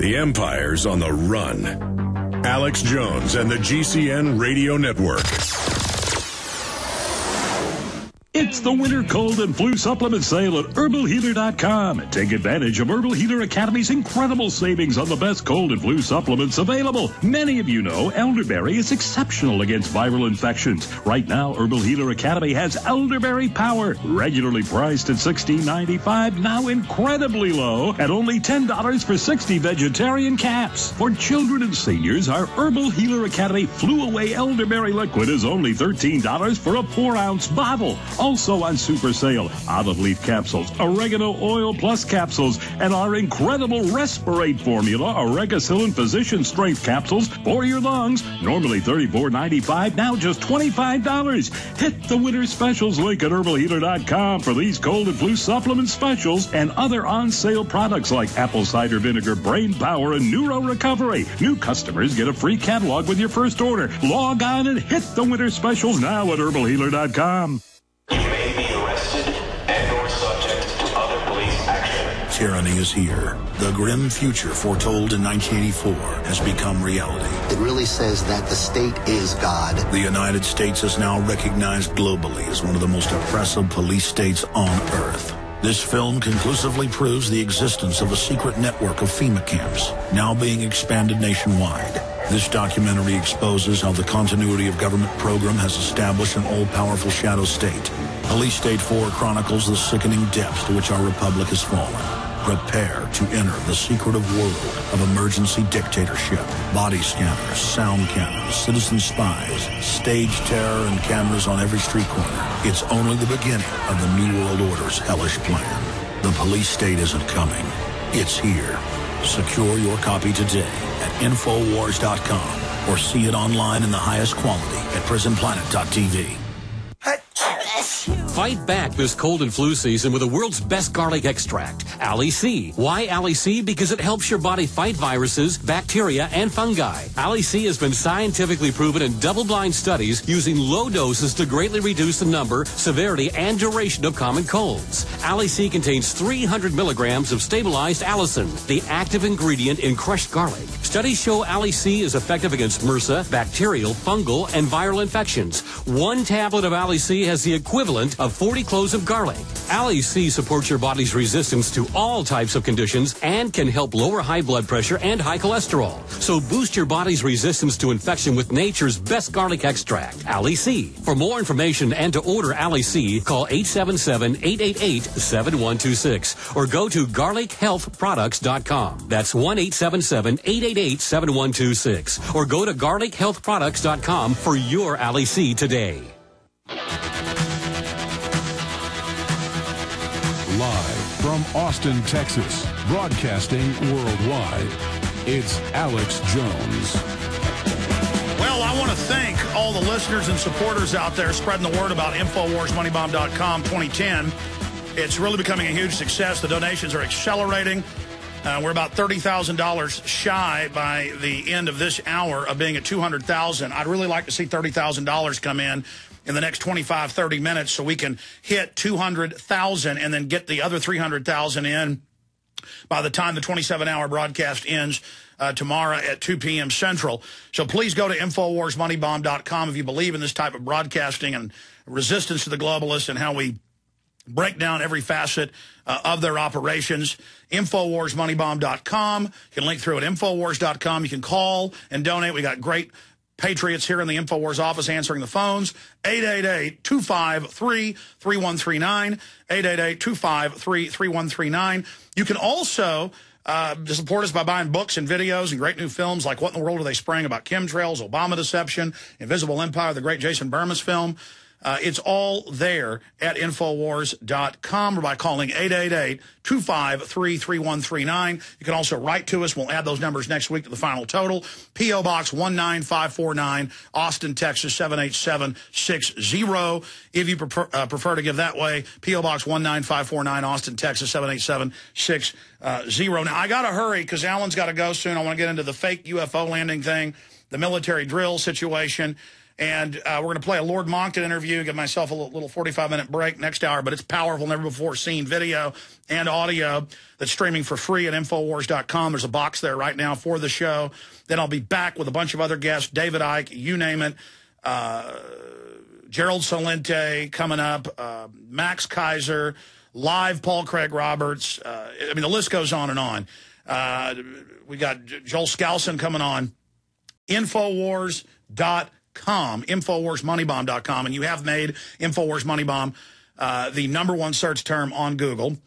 The empire's on the run. Alex Jones and the GCN Radio Network. It's the winter cold and flu supplement sale at HerbalHealer.com. Take advantage of Herbal Healer Academy's incredible savings on the best cold and flu supplements available. Many of you know elderberry is exceptional against viral infections. Right now, Herbal Healer Academy has Elderberry Power, regularly priced at $16.95, now incredibly low at only $10 for 60 vegetarian caps. For children and seniors, our Herbal Healer Academy Flu Away Elderberry Liquid is only $13 for a 4-ounce bottle. Also on super sale, olive leaf capsules, oregano oil plus capsules, and our incredible Respirate formula, Oregacillin Physician Strength capsules for your lungs. Normally $34.95, now just $25. Hit the winter specials link at HerbalHealer.com for these cold and flu supplement specials and other on-sale products like apple cider vinegar, brain power, and neuro recovery. New customers get a free catalog with your first order. Log on and hit the winter specials now at HerbalHealer.com. You may be arrested and or subject to other police action. Tyranny is here. The grim future foretold in 1984 has become reality. It really says that the state is God. The United States is now recognized globally as one of the most oppressive police states on earth. This film conclusively proves the existence of a secret network of FEMA camps, now being expanded nationwide. This documentary exposes how the continuity of government program has established an all-powerful shadow state. Police State 4 chronicles the sickening depths to which our republic has fallen. Prepare to enter the secretive world of emergency dictatorship. Body scanners, sound cannons, citizen spies, stage terror, and cameras on every street corner. It's only the beginning of the New World Order's hellish plan. The police state isn't coming. It's here. Secure your copy today at Infowars.com or see it online in the highest quality at PrisonPlanet.tv. Fight back this cold and flu season with the world's best garlic extract, Ali C. Why Ali C? Because it helps your body fight viruses, bacteria, and fungi. Ali C has been scientifically proven in double-blind studies using low doses to greatly reduce the number, severity, and duration of common colds. Ali C contains 300 milligrams of stabilized allicin, the active ingredient in crushed garlic. Studies show Ali C is effective against MRSA, bacterial, fungal, and viral infections. One tablet of Ali C has the equivalent of 40 cloves of garlic. Ali C supports your body's resistance to all types of conditions and can help lower high blood pressure and high cholesterol. So boost your body's resistance to infection with nature's best garlic extract, Ali C. For more information and to order Ali C, call 877-888-7126 or go to garlichealthproducts.com. That's 1-877-888-7126 or go to garlichealthproducts.com for your Ali C today. Live from Austin, Texas, broadcasting worldwide, it's Alex Jones. Well, I want to thank all the listeners and supporters out there spreading the word about InfoWarsMoneybomb.com 2010. It's really becoming a huge success. The donations are accelerating. We're about $30,000 shy by the end of this hour of being at $200,000. I'd really like to see $30,000 come in the next 25, 30 minutes so we can hit 200,000 and then get the other 300,000 in by the time the 27-hour broadcast ends tomorrow at 2 p.m. Central. So please go to InfoWarsMoneybomb.com if you believe in this type of broadcasting and resistance to the globalists and how we break down every facet of their operations. InfoWarsMoneybomb.com. You can link through at Infowars.com. You can call and donate. We got great patriots here in the Infowars office answering the phones. 888-253-3139. 888-253-3139. You can also support us by buying books and videos and great new films like What in the World Are They Spraying about chemtrails, Obama Deception, Invisible Empire, the great Jason Burmas film. It's all there at Infowars.com or by calling 888-253-3139. You can also write to us. We'll add those numbers next week to the final total. P.O. Box 19549, Austin, Texas 78760. If you prefer to give that way, P.O. Box 19549, Austin, Texas 78760. Now, I got to hurry because Alan's got to go soon. I want to get into the fake UFO landing thing, the military drill situation. And we're going to play a Lord Monckton interview, give myself a little 45-minute break next hour, but it's powerful, never-before-seen video and audio that's streaming for free at Infowars.com. There's a box there right now for the show. Then I'll be back with a bunch of other guests, David Icke, you name it, Gerald Solente coming up, Max Keiser, live Paul Craig Roberts. I mean, the list goes on and on. We got Joel Skousen coming on. Infowars.com. Infowarsmoneybomb.com, and you have made Infowars Moneybomb the #1 search term on Google,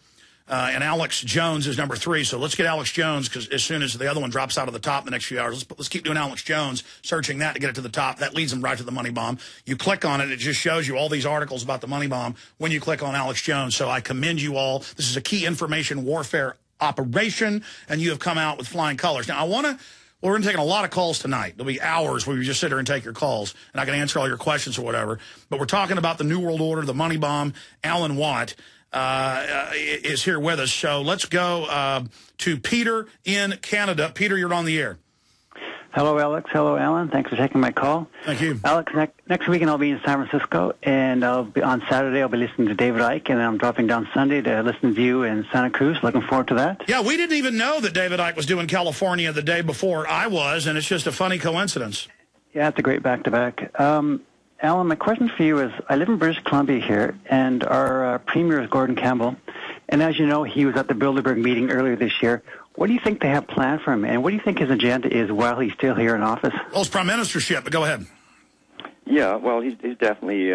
and Alex Jones is #3. So let's get Alex Jones, because as soon as the other one drops out of the top in the next few hours, let's keep doing Alex Jones, searching that to get it to the top. That leads them right to the Money Bomb. You click on it, it just shows you all these articles about the Money Bomb when you click on Alex Jones. So I commend you all. This is a key information warfare operation, and you have come out with flying colors. Now, we're going to take a lot of calls tonight. There'll be hours where we just sit here and take your calls, and I can answer all your questions or whatever. But we're talking about the New World Order, the Money Bomb. Alan Watt is here with us. So let's go to Peter in Canada. Peter, you're on the air. Hello, Alex. Hello, Alan. Thanks for taking my call. Thank you. Alex, next weekend I'll be in San Francisco, and on Saturday I'll be listening to David Icke, and I'm dropping down Sunday to listen to you in Santa Cruz. Looking forward to that. Yeah, we didn't even know that David Icke was doing California the day before I was, and it's just a funny coincidence. Yeah, it's a great back-to-back. Alan, my question for you is, I live in British Columbia here, and our Premier is Gordon Campbell, and as you know, he was at the Bilderberg meeting earlier this year. What do you think they have planned for him, and what do you think his agenda is while he's still here in office? Well, it's prime ministership, but go ahead. Yeah, well, he's definitely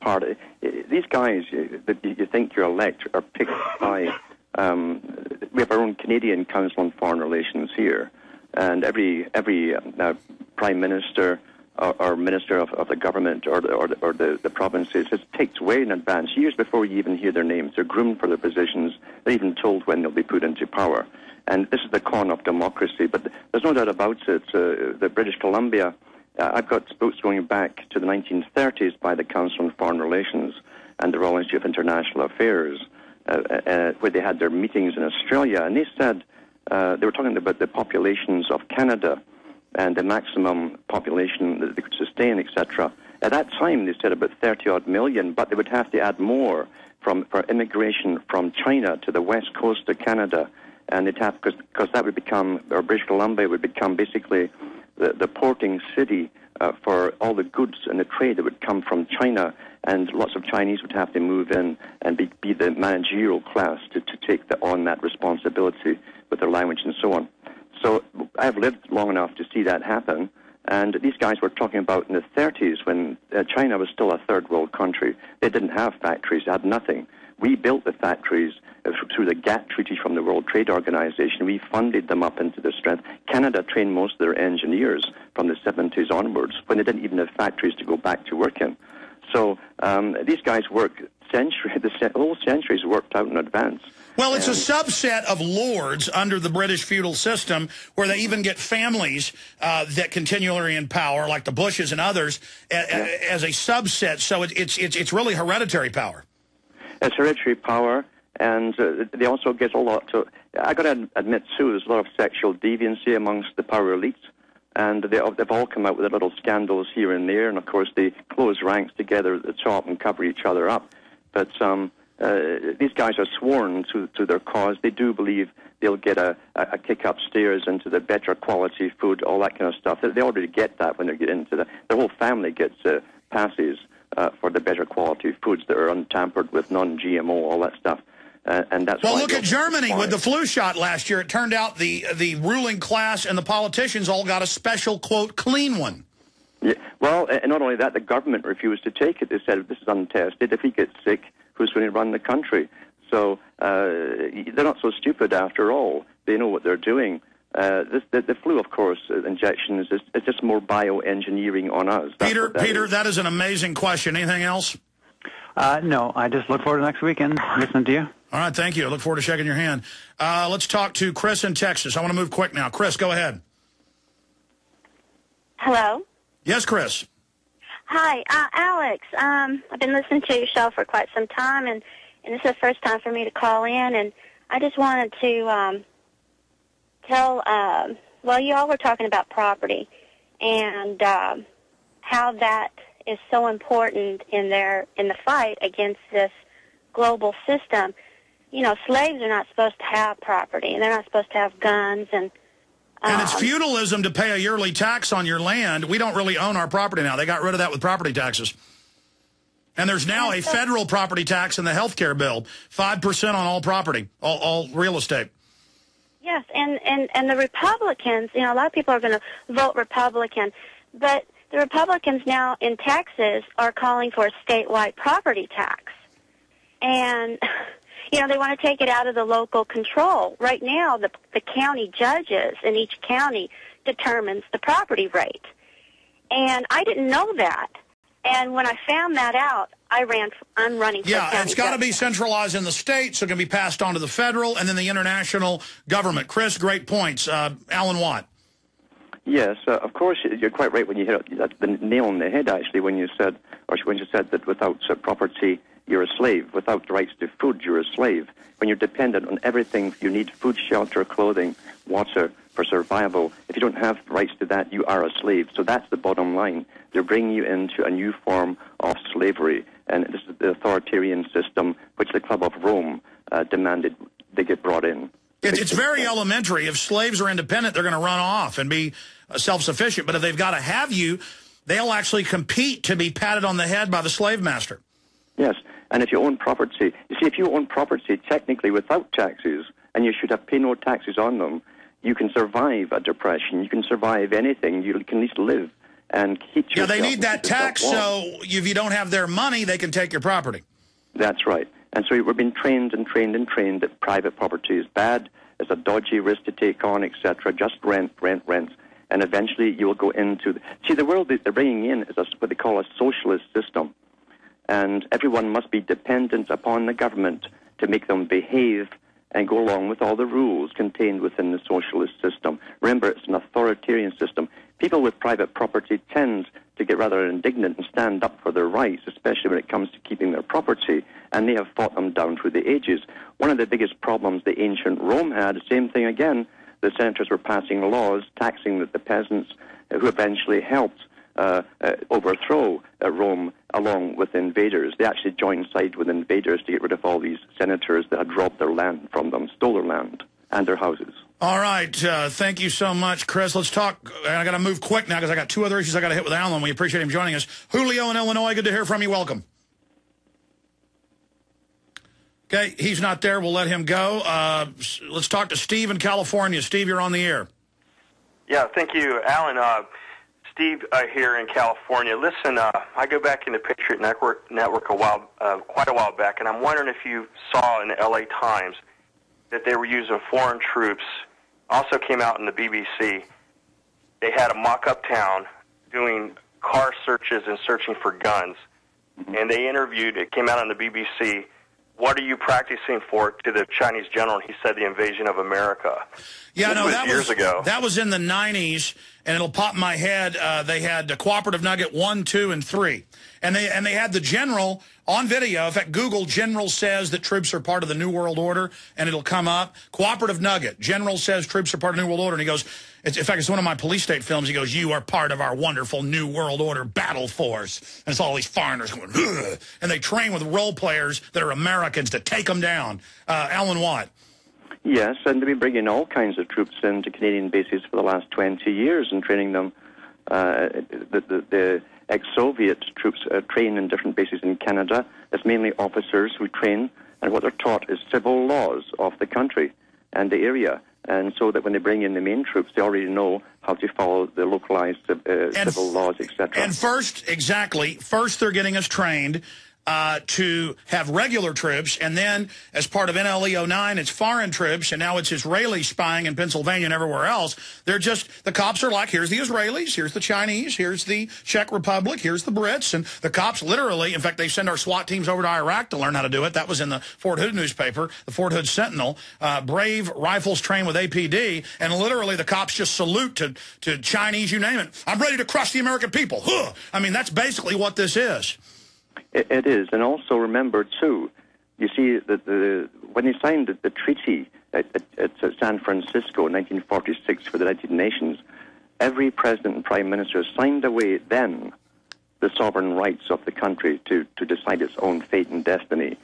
part of it. These guys that you think you elect are picked by... we have our own Canadian Council on Foreign Relations here, and every prime minister or minister of the government or the provinces is picked way in advance, years before you even hear their names. They're groomed for their positions. They're even told when they'll be put into power. And this is the con of democracy, but there's no doubt about it. The British Columbia, I've got books going back to the 1930s by the Council on Foreign Relations and the Royal Institute of International Affairs, where they had their meetings in Australia, and they said they were talking about the populations of Canada and the maximum population that they could sustain, etc. At that time, they said about 30-odd million, but they would have to add more for immigration from China to the west coast of Canada. And they'd have, because that would become, or British Columbia would become basically the porting city for all the goods and the trade that would come from China, and lots of Chinese would have to move in and be the managerial class to take on that responsibility with their language and so on. So I've lived long enough to see that happen, and these guys were talking about in the 30s when China was still a third world country. They didn't have factories, they had nothing. We built the factories through the GATT Treaty from the World Trade Organization. We funded them up into their strength. Canada trained most of their engineers from the 70s onwards when they didn't even have factories to go back to work in. So these guys work the whole centuries worked out in advance. Well, it's a subset of lords under the British feudal system where they even get families that continually in power, like the Bushes and others, as a subset. So it's really hereditary power. It's hereditary power, and they also get a lot to... I got to admit, too, there's a lot of sexual deviancy amongst the power elites, and they've all come out with little scandals here and there, and of course they close ranks together at the top and cover each other up. But these guys are sworn to their cause. They do believe they'll get a kick upstairs into the better quality food, all that kind of stuff. They already get that when they get into the whole family gets passes for the better quality foods that are untampered with, non-GMO, all that stuff. And that's well, look at Germany with the flu shot last year. It turned out the ruling class and the politicians all got a special, quote, clean one. Yeah, well, and not only that, the government refused to take it. They said, this is untested. If he gets sick, who's going to run the country? So they're not so stupid after all. They know what they're doing. The flu, of course, injections is just more bioengineering on us. Peter, that is an amazing question. Anything else? No, I just look forward to next weekend listening to you. All right, thank you. I look forward to shaking your hand. Let's talk to Chris in Texas. I want to move quick now. Chris, go ahead. Hello? Yes, Chris. Hi, Alex. I've been listening to your show for quite some time, and this is the first time for me to call in, and I just wanted to well, you all were talking about property and how that is so important in the fight against this global system. You know, slaves are not supposed to have property, and they're not supposed to have guns, and it's feudalism to pay a yearly tax on your land. We don't really own our property now. They got rid of that with property taxes. And there's now a federal property tax in the health care bill, 5% on all property, all real estate. Yes, and the Republicans, you know, a lot of people are going to vote Republican, but the Republicans now in Texas are calling for a statewide property tax. And, you know, they want to take it out of the local control. Right now, the county judges in each county determines the property rate. And I didn't know that. And when I found that out, I'm running for county Yeah, it's got to be judge. centralized in the state, so it can be passed on to the federal and then the international government. Chris, great points. Alan Watt. Yes, of course, you're quite right when you hit the nail on the head, actually, when you said that without property, you're a slave. Without rights to food, you're a slave. When you're dependent on everything you need, food, shelter, clothing, water, for survival, if you don't have rights to that, you are a slave. So that's the bottom line. They're bringing you into a new form of slavery. And this is the authoritarian system which the Club of Rome demanded they get brought in. It's very elementary. If slaves are independent, they're going to run off and be self-sufficient. But if they've got to have you, they'll actually compete to be patted on the head by the slave master. Yes, and if you own property, you see, if you own property technically without taxes, and you should have pay no taxes on them, you can survive a depression. You can survive anything. You can at least live and keep yourself. Yeah, they need that tax, so if you don't have their money, they can take your property. That's right. And so we're being trained that private property is bad, it's a dodgy risk to take on, etc. Just rent. And eventually you will go into... See, the world that they're bringing in is what they call a socialist system. And everyone must be dependent upon the government to make them behave and go along with all the rules contained within the socialist system. Remember, it's an authoritarian system. People with private property tend to get rather indignant and stand up for their rights, especially when it comes to keeping their property, and they have fought them down through the ages. One of the biggest problems the ancient Rome had, the same thing again, the senators were passing laws taxing the peasants, who eventually helped overthrow Rome along with invaders. They actually joined side with invaders to get rid of all these senators that had robbed their land from them, stole their land and their houses. All right. Thank you so much, Chris. Let's talk. And I got to move quick now because I got two other issues I got to hit with Alan. We appreciate him joining us. Julio in Illinois, good to hear from you. Welcome. Okay, he's not there. We'll let him go. Let's talk to Steve in California. Steve, you're on the air. Yeah, thank you, Alan. Steve here in California. Listen, I go back in the Patriot Network quite a while back, and I'm wondering if you saw in the LA Times that they were using foreign troops. Also came out in the BBC. They had a mock-up town doing car searches and searching for guns. And they interviewed, it came out on the BBC, what are you practicing for, to the Chinese general? And he said the invasion of America. Yeah, no, that was years ago. That was in the 90s, and it'll pop in my head. They had Cooperative Nugget 1, 2, and 3. And they had the general on video. In fact, Google General says that troops are part of the New World Order, and it'll come up. Cooperative Nugget, General says troops are part of the New World Order, and he goes, in fact, it's one of my police state films. He goes, you are part of our wonderful New World Order battle force. And it's all these foreigners going, ugh, and they train with role players that are Americans to take them down. Alan Watt. Yes, and they've been bringing all kinds of troops into Canadian bases for the last 20 years and training them. The ex-Soviet troops train in different bases in Canada. It's mainly officers who train, and what they're taught is civil laws of the country and the area. And so that when they bring in the main troops, they already know how to follow the localized civil laws, etc. And first, they're getting us trained to have regular troops, and then as part of NLE 09, it's foreign troops, and now it's Israeli spying in Pennsylvania and everywhere else. They're just, the cops are like, here's the Israelis, here's the Chinese, here's the Czech Republic, here's the Brits, and the cops literally, in fact, they send our SWAT teams over to Iraq to learn how to do it. That was in the Fort Hood newspaper, the Fort Hood Sentinel. Brave rifles trained with APD, and literally the cops just salute to Chinese, you name it. I'm ready to crush the American people. Huh. I mean, that's basically what this is. It is, and also remember, too, you see, that when they signed the treaty at San Francisco in 1946 for the United Nations, every president and prime minister signed away then the sovereign rights of the country to decide its own fate and destiny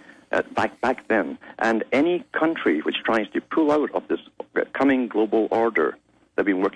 back then. And any country which tries to pull out of this coming global order they've been working